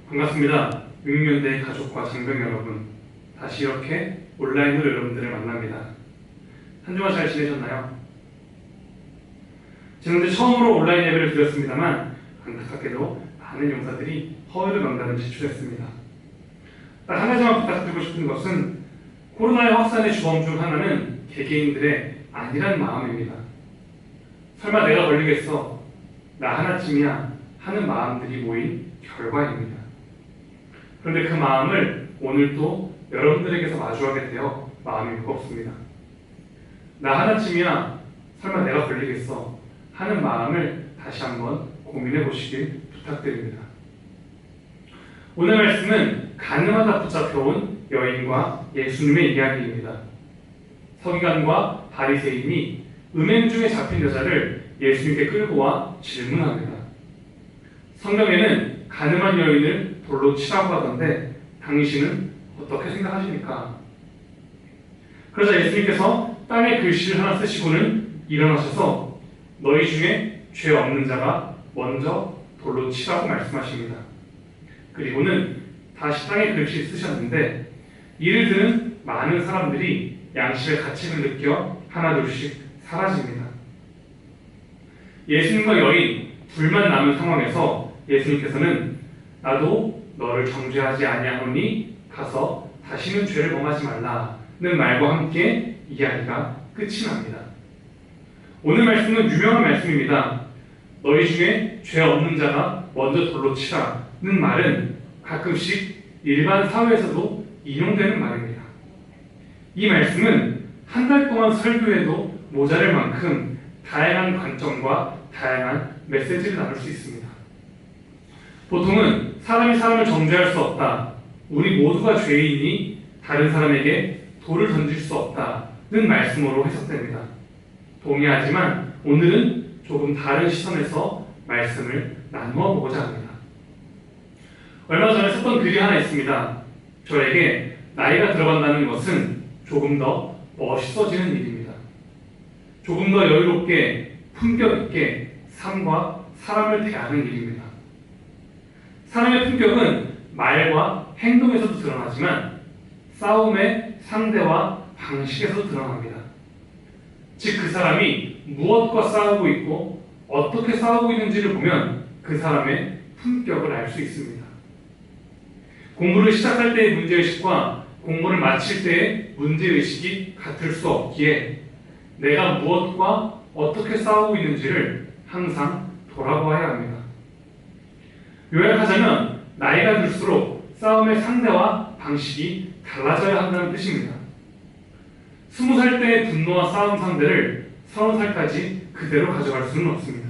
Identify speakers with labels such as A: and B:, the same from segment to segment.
A: 반갑습니다. 6년대 가족과 장병 여러분, 다시 이렇게 온라인으로 여러분들을 만납니다. 한 주간 잘 지내셨나요? 지난주 처음으로 온라인 예배를 드렸습니다만 안타깝게도 많은 용사들이 허위를 명단을 제출했습니다. 딱 한 가지만 부탁드리고 싶은 것은 코로나의 확산의 주범 중 하나는 개개인들의 안일한 마음입니다. 설마 내가 걸리겠어? 나 하나쯤이야? 하는 마음들이 모인 결과입니다. 그런데 그 마음을 오늘도 여러분들에게서 마주하게 되어 마음이 무겁습니다. 나 하나쯤이야? 설마 내가 걸리겠어? 하는 마음을 다시 한번 고민해 보시길 부탁드립니다. 오늘 말씀은 가늠하다 붙잡혀온 여인과 예수님의 이야기입니다. 서기관과 바리새인이 음행 중에 잡힌 여자를 예수님께 끌고 와 질문합니다. 성경에는 가늠한 여인을 돌로 치라고 하던데 당신은 어떻게 생각하십니까? 그러자 예수님께서 땅에 글씨를 하나 쓰시고는 일어나셔서 너희 중에 죄 없는 자가 먼저 돌로 치라고 말씀하십니다. 그리고는 다시 땅에 글씨 쓰셨는데 이를 들은 많은 사람들이 양심의 가책을 느껴 하나둘씩 사라집니다. 예수님과 여인 둘만 남은 상황에서 예수님께서는 나도 너를 정죄하지 아니하노니 가서 다시는 죄를 범하지 말라는 말과 함께 이야기가 끝이 납니다. 오늘 말씀은 유명한 말씀입니다. 너희 중에 죄 없는 자가 먼저 돌로 치라는 말은 가끔씩 일반 사회에서도 인용되는 말입니다. 이 말씀은 한 달 동안 설교해도 모자랄 만큼 다양한 관점과 다양한 메시지를 나눌 수 있습니다. 보통은 사람이 사람을 정죄할 수 없다, 우리 모두가 죄인이니 다른 사람에게 돌을 던질 수 없다는 말씀으로 해석됩니다. 동의하지만 오늘은 조금 다른 시선에서 말씀을 나누어 보고자 합니다. 얼마 전에 썼던 글이 하나 있습니다. 저에게 나이가 들어간다는 것은 조금 더 멋있어지는 일입니다. 조금 더 여유롭게 품격 있게 삶과 사람을 대하는 일입니다. 사람의 품격은 말과 행동에서도 드러나지만 싸움의 상대와 방식에서도 드러납니다. 즉 그 사람이 무엇과 싸우고 있고 어떻게 싸우고 있는지를 보면 그 사람의 품격을 알 수 있습니다. 공부를 시작할 때의 문제의식과 공부를 마칠 때의 문제의식이 같을 수 없기에 내가 무엇과 어떻게 싸우고 있는지를 항상 돌아보아야 합니다. 요약하자면 나이가 들수록 싸움의 상대와 방식이 달라져야 한다는 뜻입니다. 20살 때의 분노와 싸움 상대를 30살까지 그대로 가져갈 수는 없습니다.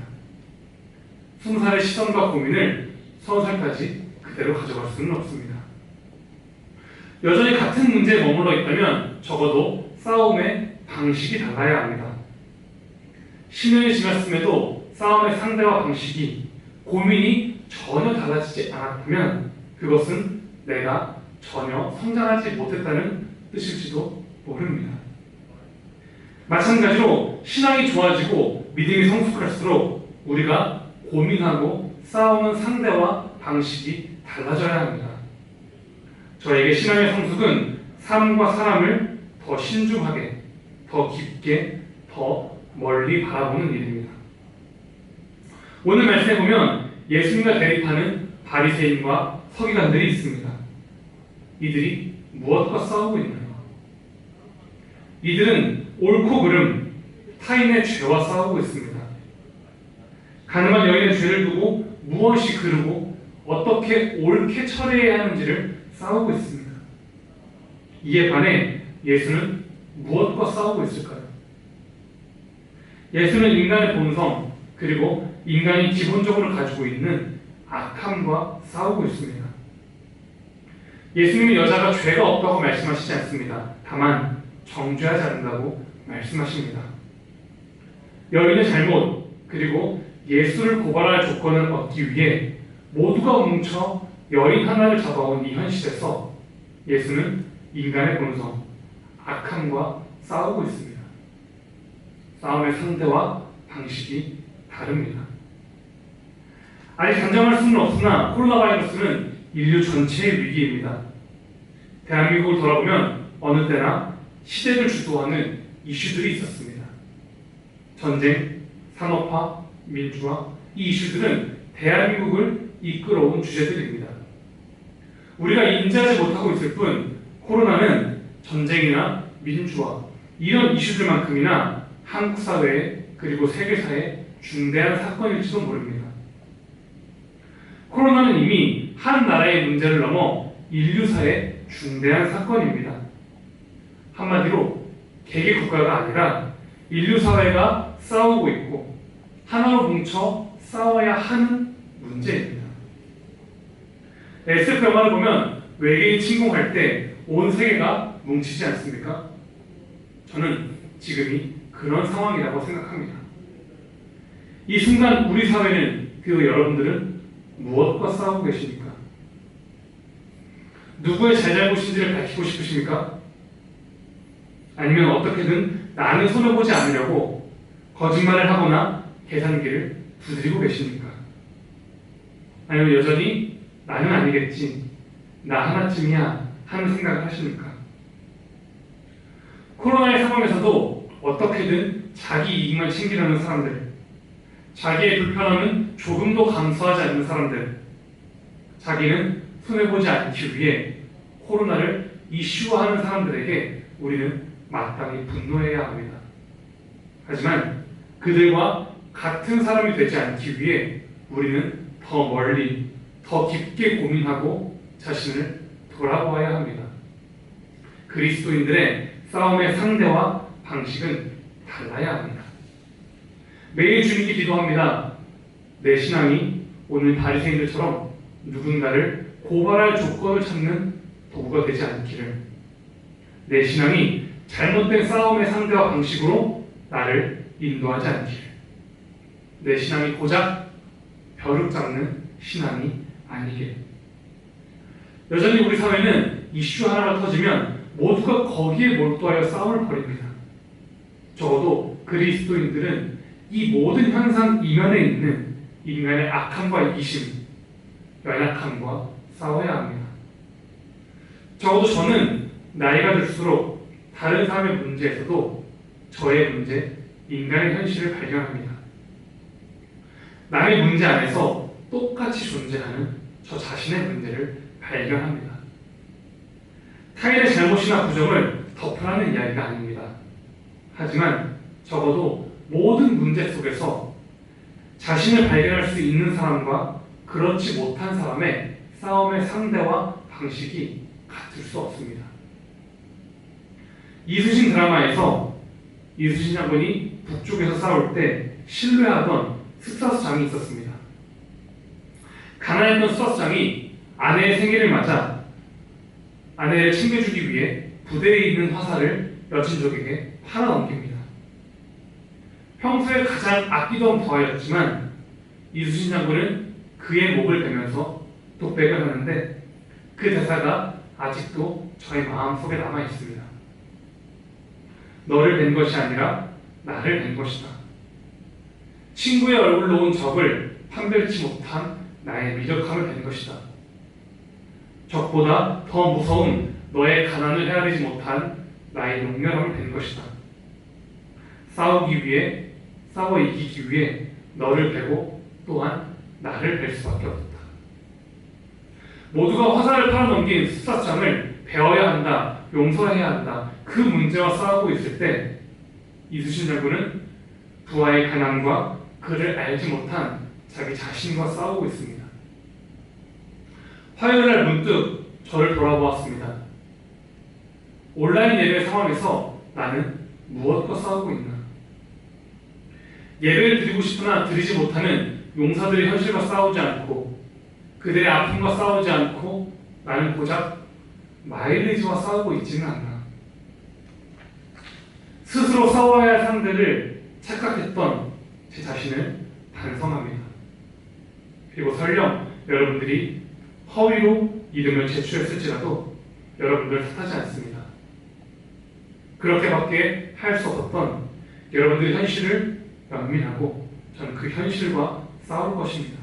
A: 20살의 시선과 고민을 30살까지 그대로 가져갈 수는 없습니다. 여전히 같은 문제에 머물러 있다면 적어도 싸움의 방식이 달라야 합니다. 10년이 지났음에도 싸움의 상대와 방식이, 고민이 전혀 달라지지 않았다면 그것은 내가 전혀 성장하지 못했다는 뜻일지도 모릅니다. 마찬가지로 신앙이 좋아지고 믿음이 성숙할수록 우리가 고민하고 싸우는 상대와 방식이 달라져야 합니다. 저에게 신앙의 성숙은 삶과 사람을 더 신중하게, 더 깊게, 더 멀리 바라보는 일입니다. 오늘 말씀에 보면 예수님과 대립하는 바리새인과 서기관들이 있습니다. 이들이 무엇과 싸우고 있나요? 이들은 옳고 그름, 타인의 죄와 싸우고 있습니다. 가늠한 여인의 죄를 두고 무엇이 그르고 어떻게 옳게 처리해야 하는지를 싸우고 있습니다. 이에 반해 예수는 무엇과 싸우고 있을까요? 예수는 인간의 본성, 그리고 인간이 기본적으로 가지고 있는 악함과 싸우고 있습니다. 예수님은 여자가 죄가 없다고 말씀하시지 않습니다. 다만 정죄하지 않는다고 말씀하십니다. 여인의 잘못, 그리고 예수를 고발할 조건을 얻기 위해 모두가 뭉쳐 여인 하나를 잡아온 이 현실에서 예수는 인간의 본성, 악함과 싸우고 있습니다. 싸움의 상대와 방식이 다릅니다. 아직 단정할 수는 없으나 코로나 바이러스는 인류 전체의 위기입니다. 대한민국을 돌아보면 어느 때나 시대를 주도하는 이슈들이 있었습니다. 전쟁, 산업화, 민주화, 이 이슈들은 대한민국을 이끌어온 주제들입니다. 우리가 인지하지 못하고 있을 뿐 코로나는 전쟁이나 민주화 이런 이슈들만큼이나 한국 사회 그리고 세계사의 중대한 사건일지도 모릅니다. 코로나는 이미 한 나라의 문제를 넘어 인류사의 중대한 사건입니다. 한마디로 개개 국가가 아니라 인류 사회가 싸우고 있고 하나로 뭉쳐 싸워야 하는 문제입니다. SF 영화를 보면 외계인 침공할 때 온 세계가 뭉치지 않습니까? 저는 지금이 그런 상황이라고 생각합니다. 이 순간 우리 사회는 그리고 여러분들은 무엇과 싸우고 계십니까? 누구의 잘잘못인지를 밝히고 싶으십니까? 아니면 어떻게든 나는 손해보지 않으려고 거짓말을 하거나 계산기를 두드리고 계십니까? 아니면 여전히 나는 아니겠지, 나 하나쯤이야 하는 생각을 하십니까? 코로나의 상황에서도 어떻게든 자기 이익만 챙기려는 사람들, 자기의 불편함은 조금도 감수하지 않는 사람들, 자기는 손해보지 않기 위해 코로나를 이슈화하는 사람들에게 우리는 마땅히 분노해야 합니다. 하지만 그들과 같은 사람이 되지 않기 위해 우리는 더 멀리, 더 깊게 고민하고 자신을 돌아보아야 합니다. 그리스도인들의 싸움의 상대와 방식은 달라야 합니다. 매일 주님께 기도합니다. 내 신앙이 오늘 바리새인들처럼 누군가를 고발할 조건을 찾는 도구가 되지 않기를, 내 신앙이 잘못된 싸움의 상대와 방식으로 나를 인도하지 않기를, 내 신앙이 고작 벼룩 잡는 신앙이 아니길. 여전히 우리 사회는 이슈 하나가 터지면 모두가 거기에 몰두하여 싸움을 벌입니다. 적어도 그리스도인들은 이 모든 현상 이면에 있는 인간의 악함과 이기심, 연약함과 싸워야 합니다. 적어도 저는 나이가 들수록 다른 사람의 문제에서도 저의 문제, 인간의 현실을 발견합니다. 남의 문제 안에서 똑같이 존재하는 저 자신의 문제를 발견합니다. 타인의 잘못이나 부정을 덮으라는 이야기가 아닙니다. 하지만 적어도 모든 문제 속에서 자신을 발견할 수 있는 사람과 그렇지 못한 사람의 싸움의 상대와 방식이 같을 수 없습니다. 이순신 드라마에서 이순신 장군이 북쪽에서 싸울 때 신뢰하던 숫사수장이 있었습니다. 가난했던 숫사수장이 아내의 생일을 맞아 아내를 챙겨주기 위해 부대에 있는 화살을 여친족에게 팔아넘깁니다. 평소에 가장 아끼던 부하였지만 이순신 장군은 그의 목을 베면서 독백을 하는데 그 대사가 아직도 저의 마음속에 남아 있습니다. 너를 뵌 것이 아니라 나를 뵌 것이다. 친구의 얼굴로 온 적을 판별치 못한 나의 미력함을 뵌 것이다. 적보다 더 무서운 너의 가난을 헤아리지 못한 나의 용렬함을 뵌 것이다. 싸우기 위해, 싸워 이기기 위해 너를 베고 또한 나를 뵐 수밖에 없다. 모두가 화살을 팔아넘긴 숫사장을 베어야 한다, 용서해야 한다, 그 문제와 싸우고 있을 때 이순신 장군은 부하의 가난과 그를 알지 못한 자기 자신과 싸우고 있습니다. 화요일날 문득 저를 돌아보았습니다. 온라인 예배 상황에서 나는 무엇과 싸우고 있나? 예배를 드리고 싶으나 드리지 못하는 용사들의 현실과 싸우지 않고 그들의 아픔과 싸우지 않고 나는 고작 마일리지와 싸우고 있지는 않나. 스스로 싸워야 할 상대를 착각했던 제 자신을 반성합니다. 그리고 설령 여러분들이 허위로 이름을 제출했을지라도 여러분들 탓하지 않습니다. 그렇게밖에 할 수 없었던 여러분들의 현실을 연민하고 저는 그 현실과 싸울 것입니다.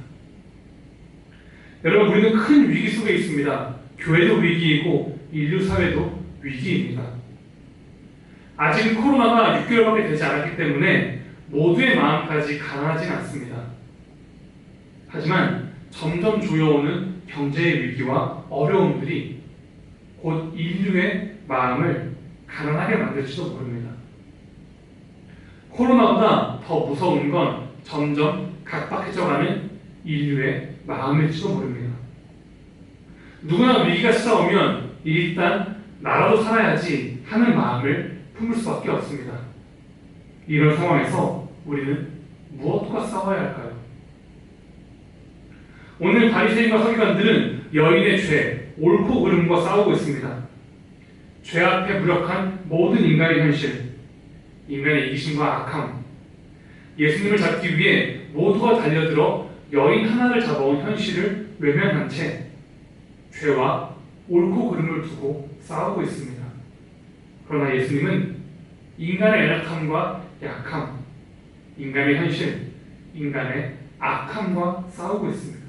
A: 여러분, 우리는 큰 위기 속에 있습니다. 교회도 위기이고 인류 사회도 위기입니다. 아직 코로나가 6개월밖에 되지 않았기 때문에 모두의 마음까지 가난하진 않습니다. 하지만 점점 조여오는 경제의 위기와 어려움들이 곧 인류의 마음을 가난하게 만들지도 모릅니다. 코로나보다 더 무서운 건 점점 각박해져가는 인류의 마음일지도 모릅니다. 누구나 위기가 찾아오면 일단 나라도 살아야지 하는 마음을 품을 수밖에 없습니다. 이런 상황에서 우리는 무엇과 싸워야 할까요? 오늘 바리새인과 서기관들은 여인의 죄, 옳고 그름과 싸우고 있습니다. 죄 앞에 무력한 모든 인간의 현실, 인간의 이기심과 악함, 예수님을 잡기 위해 모두가 달려들어 여인 하나를 잡아온 현실을 외면한 채 죄와 옳고 그름을 두고 싸우고 있습니다. 그러나 예수님은 인간의 연약함과 약함, 인간의 현실, 인간의 악함과 싸우고 있습니다.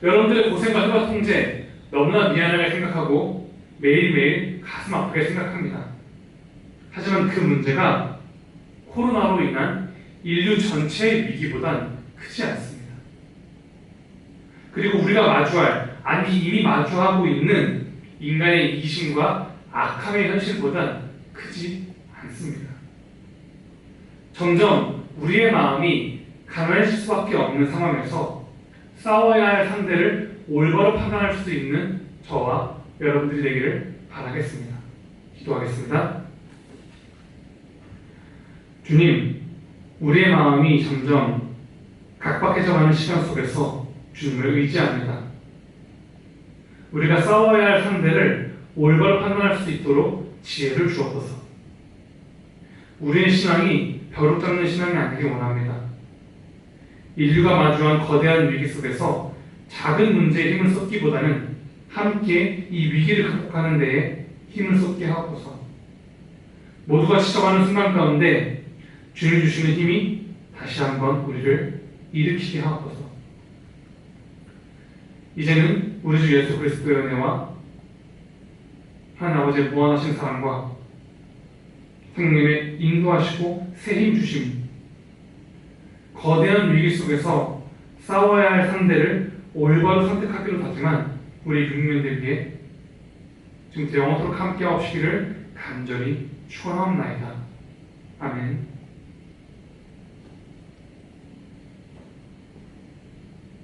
A: 여러분들의 고생과 흑과 통제 너무나 미안하게 생각하고 매일매일 가슴 아프게 생각합니다. 하지만 그 문제가 코로나로 인한 인류 전체의 위기보단 크지 않습니다. 그리고 우리가 마주할, 아니 이미 마주하고 있는 인간의 이기심과 악함의 현실보단 크지 않습니다. 점점 우리의 마음이 가난해질 수밖에 없는 상황에서 싸워야 할 상대를 올바로 판단할 수 있는 저와 여러분들이 되기를 바라겠습니다. 기도하겠습니다. 주님, 우리의 마음이 점점 각박해져가는 시간 속에서 주님을 의지합니다. 우리가 싸워야 할 상대를 올바로 판단할 수 있도록 지혜를 주옵소서. 우리의 신앙이 벼룩 잡는 신앙이 아니길 원합니다. 인류가 마주한 거대한 위기 속에서 작은 문제에 힘을 쏟기보다는 함께 이 위기를 극복하는 데에 힘을 쏟게 하옵소서. 모두가 지쳐가는 순간 가운데 주님 주시는 힘이 다시 한번 우리를 일으키게 하옵소서. 이제는 우리 주 예수 그리스도의 은혜와 하나님 아버지의 무한하신 사랑과 성령님의 인도하시고 새 힘 주심, 거대한 위기 속에서 싸워야 할 상대를 올바로 선택하기로 하지만 우리 육민들 위해 지금부터 영원토록 함께 하옵시기를 간절히 축원하옵나이다. 아멘.